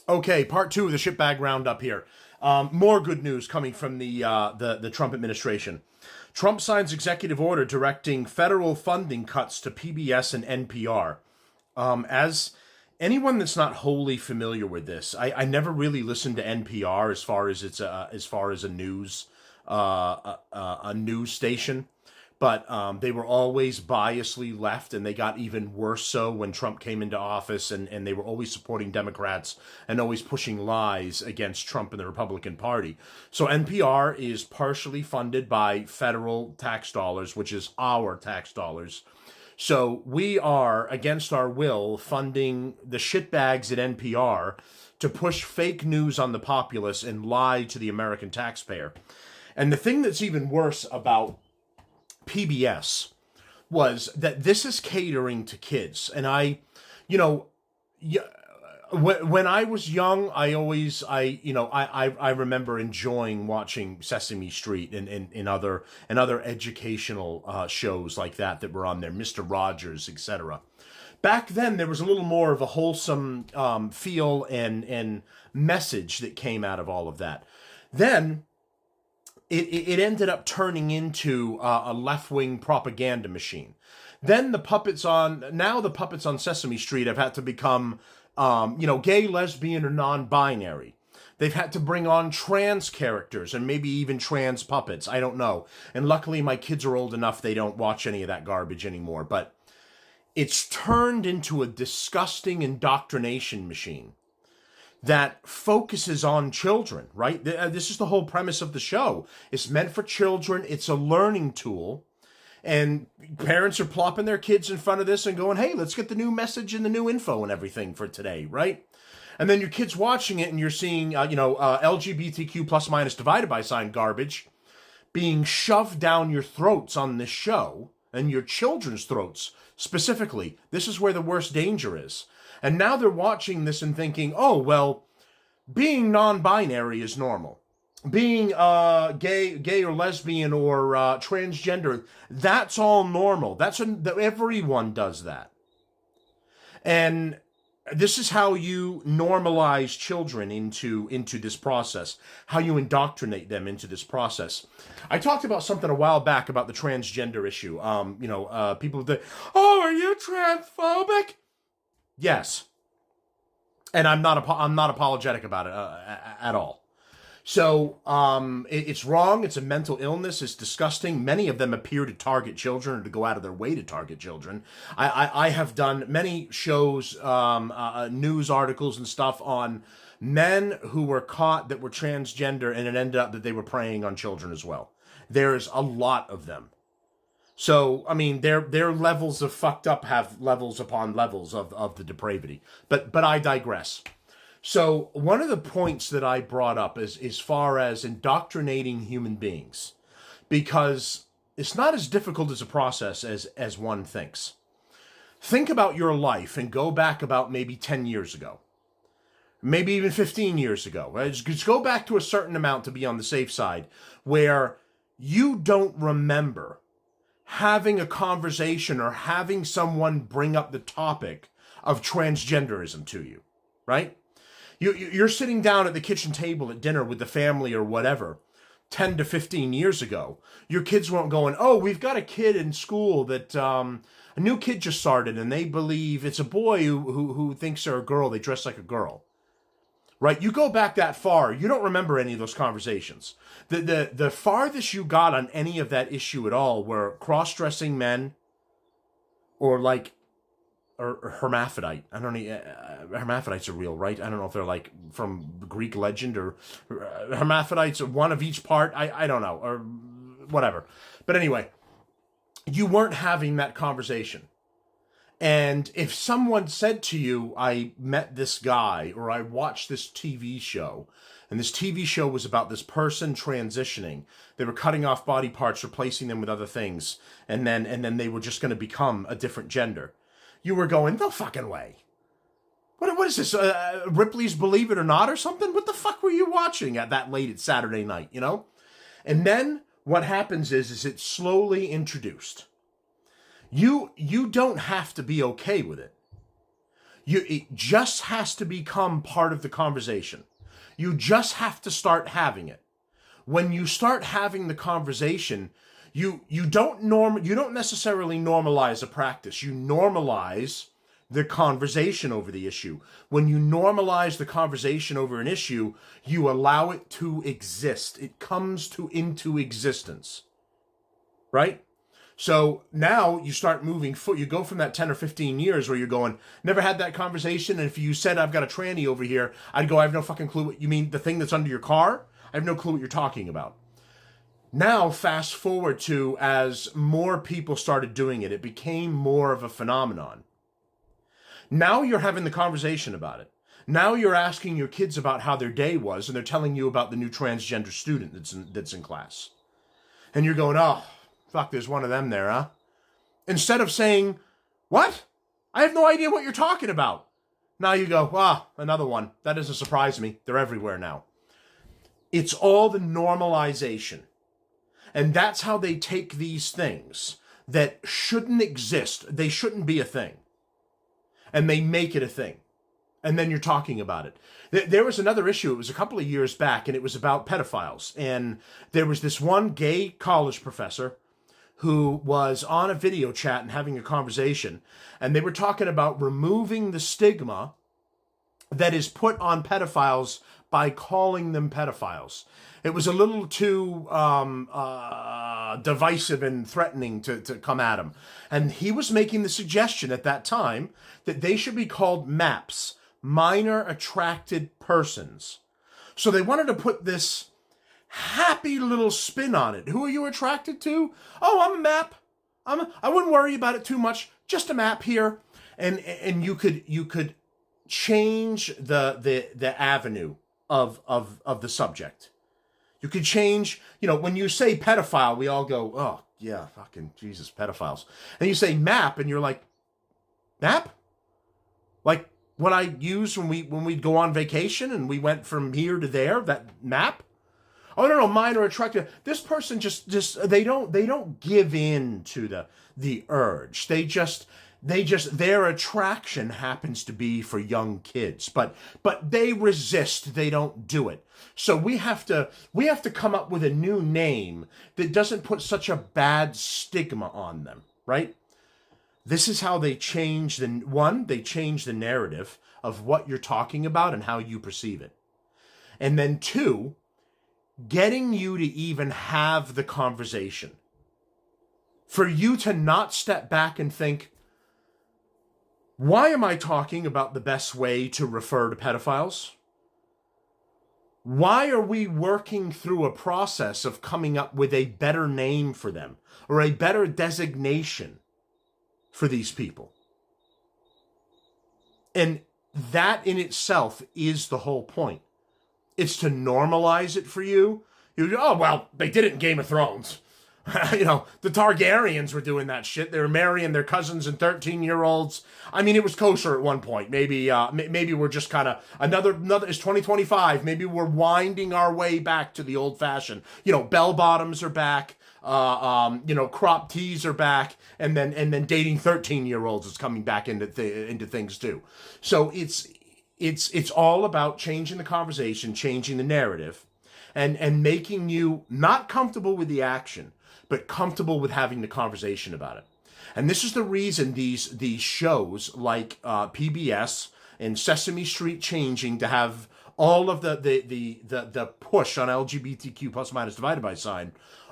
Okay, part two of the Shitbag Roundup here. More good news coming from the Trump administration. Trump signs executive order directing federal funding cuts to PBS and NPR. As anyone that's not wholly familiar with this, I never really listened to NPR as far as a news station. But they were always biasly left, and they got even worse so when Trump came into office, and they were always supporting Democrats and always pushing lies against Trump and the Republican Party. So NPR is partially funded by federal tax dollars, which is our tax dollars. So we are, against our will, funding the shitbags at NPR to push fake news on the populace and lie to the American taxpayer. And the thing that's even worse about PBS was that this is catering to kids. And you know, when I was young, I remember enjoying watching Sesame Street and other educational shows like that were on there, Mr. Rogers, etc. Back then, there was a little more of a wholesome feel and message that came out of all of that. Then it ended up turning into a left-wing propaganda machine. Then the puppets on Sesame Street have had to become, gay, lesbian, or non-binary. They've had to bring on trans characters and maybe even trans puppets. I don't know. And luckily my kids are old enough they don't watch any of that garbage anymore. But it's turned into a disgusting indoctrination machine that focuses on children, right? This is the whole premise of the show. It's meant for children. It's a learning tool. And parents are plopping their kids in front of this and going, hey, let's get the new message and the new info and everything for today, right? And then your kid's watching it and you're seeing, LGBTQ plus minus divided by sign garbage being shoved down your throats on this show, and your children's throats specifically. This is where the worst danger is. And now they're watching this and thinking, oh, well, being non-binary is normal. Being gay or lesbian or transgender, that's all normal. Everyone does that. And this is how you normalize children into this process, how you indoctrinate them into this process. I talked about something a while back about the transgender issue. People think, oh, are you transphobic? Yes. And I'm not apologetic about it at all. So it's wrong. It's a mental illness. It's disgusting. Many of them appear to target children or to go out of their way to target children. I have done many shows, news articles and stuff on men who were caught that were transgender, and it ended up that they were preying on children as well. There's a lot of them. So, I mean, their levels of fucked up have levels upon levels of the depravity. But I digress. So one of the points that I brought up is as far as indoctrinating human beings, because it's not as difficult as a process as one thinks. Think about your life and go back about maybe 10 years ago, maybe even 15 years ago. Right? Just go back to a certain amount to be on the safe side, where you don't remember having a conversation or having someone bring up the topic of transgenderism to you, right? You're sitting down at the kitchen table at dinner with the family or whatever, 10 to 15 years ago. Your kids weren't going, oh, we've got a kid in school that a new kid just started, and they believe it's a boy who thinks they're a girl. They dress like a girl. Right? You go back that far, you don't remember any of those conversations. The farthest you got on any of that issue at all were cross-dressing men or hermaphrodite. I don't know. Hermaphrodites are real, right? I don't know if they're like from Greek legend or hermaphrodites are one of each part. I don't know, or whatever. But anyway, you weren't having that conversation. And if someone said to you, I met this guy, or I watched this TV show, and this TV show was about this person transitioning, they were cutting off body parts, replacing them with other things, and then they were just going to become a different gender. You were going, no fucking way. What is this, Ripley's Believe It or Not or something? What the fuck were you watching at that late at Saturday night, you know? And then what happens is it's slowly introduced. You don't have to be okay with it. It just has to become part of the conversation. You just have to start having it. When you start having the conversation, you don't necessarily normalize a practice. You normalize the conversation over the issue. When you normalize the conversation over an issue, you allow it to exist. It comes into existence. Right? So now you start moving you go from that 10 or 15 years where you're going, never had that conversation, and if you said I've got a tranny over here, I'd go, I have no fucking clue what you mean, the thing that's under your car? I have no clue what you're talking about. Now, fast forward to as more people started doing it, it became more of a phenomenon. Now you're having the conversation about it. Now you're asking your kids about how their day was, and they're telling you about the new transgender student that's in class. And you're going, oh, fuck, there's one of them there, huh? Instead of saying, what? I have no idea what you're talking about. Now you go, another one. That doesn't surprise me. They're everywhere now. It's all the normalization. And that's how they take these things that shouldn't exist. They shouldn't be a thing. And they make it a thing. And then you're talking about it. There was another issue. It was a couple of years back, and it was about pedophiles. And there was this one gay college professor who was on a video chat and having a conversation. And they were talking about removing the stigma that is put on pedophiles by calling them pedophiles. It was a little too divisive and threatening to come at him. And he was making the suggestion at that time that they should be called MAPs, minor attracted persons. So they wanted to put this happy little spin on it. Who are you attracted to? Oh, I'm a MAP. I wouldn't worry about it too much. Just a MAP here. And you could change the avenue of the subject. You could change, when you say pedophile, we all go, oh, yeah, fucking Jesus, pedophiles. And you say map, and you're like, map? Like what I used when we'd go on vacation and we went from here to there, that map? Oh, no, minor attractive. This person just they don't give in to the urge. Their attraction happens to be for young kids, but they resist. They don't do it. So we have to come up with a new name that doesn't put such a bad stigma on them, right? This is how they change they change the narrative of what you're talking about and how you perceive it. And then 2, getting you to even have the conversation. For you to not step back and think, why am I talking about the best way to refer to pedophiles? Why are we working through a process of coming up with a better name for them or a better designation for these people? And that in itself is the whole point. It's to normalize it for you. You go, oh, well, they did it in Game of Thrones. The Targaryens were doing that shit. They were marrying their cousins and 13-year-olds. I mean, it was kosher at one point. Maybe we're just kind of another. It's 2025. Maybe we're winding our way back to the old fashioned. Bell bottoms are back. Crop tees are back, and then dating 13-year-olds is coming back into things too. So it's all about changing the conversation, changing the narrative, and making you not comfortable with the action, but comfortable with having the conversation about it. And this is the reason these shows like PBS and Sesame Street changing to have all of the push on LGBTQ plus minus divided by sign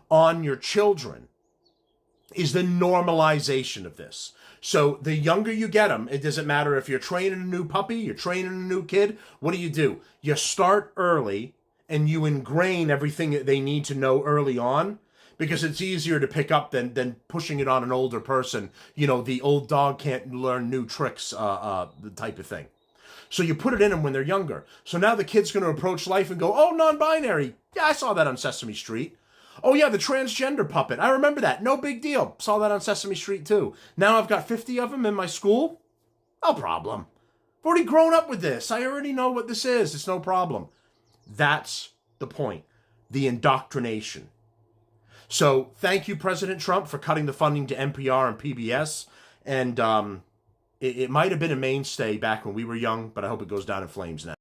on your children is the normalization of this. So the younger you get them, it doesn't matter if you're training a new puppy, you're training a new kid, what do? You start early and you ingrain everything that they need to know early on, because it's easier to pick up than pushing it on an older person. The old dog can't learn new tricks, the type of thing. So you put it in them when they're younger. So now the kid's going to approach life and go, oh, non-binary. Yeah, I saw that on Sesame Street. Oh, yeah, the transgender puppet. I remember that. No big deal. Saw that on Sesame Street, too. Now I've got 50 of them in my school. No problem. I've already grown up with this. I already know what this is. It's no problem. That's the point. The indoctrination. So thank you, President Trump, for cutting the funding to NPR and PBS. And it might have been a mainstay back when we were young, but I hope it goes down in flames now.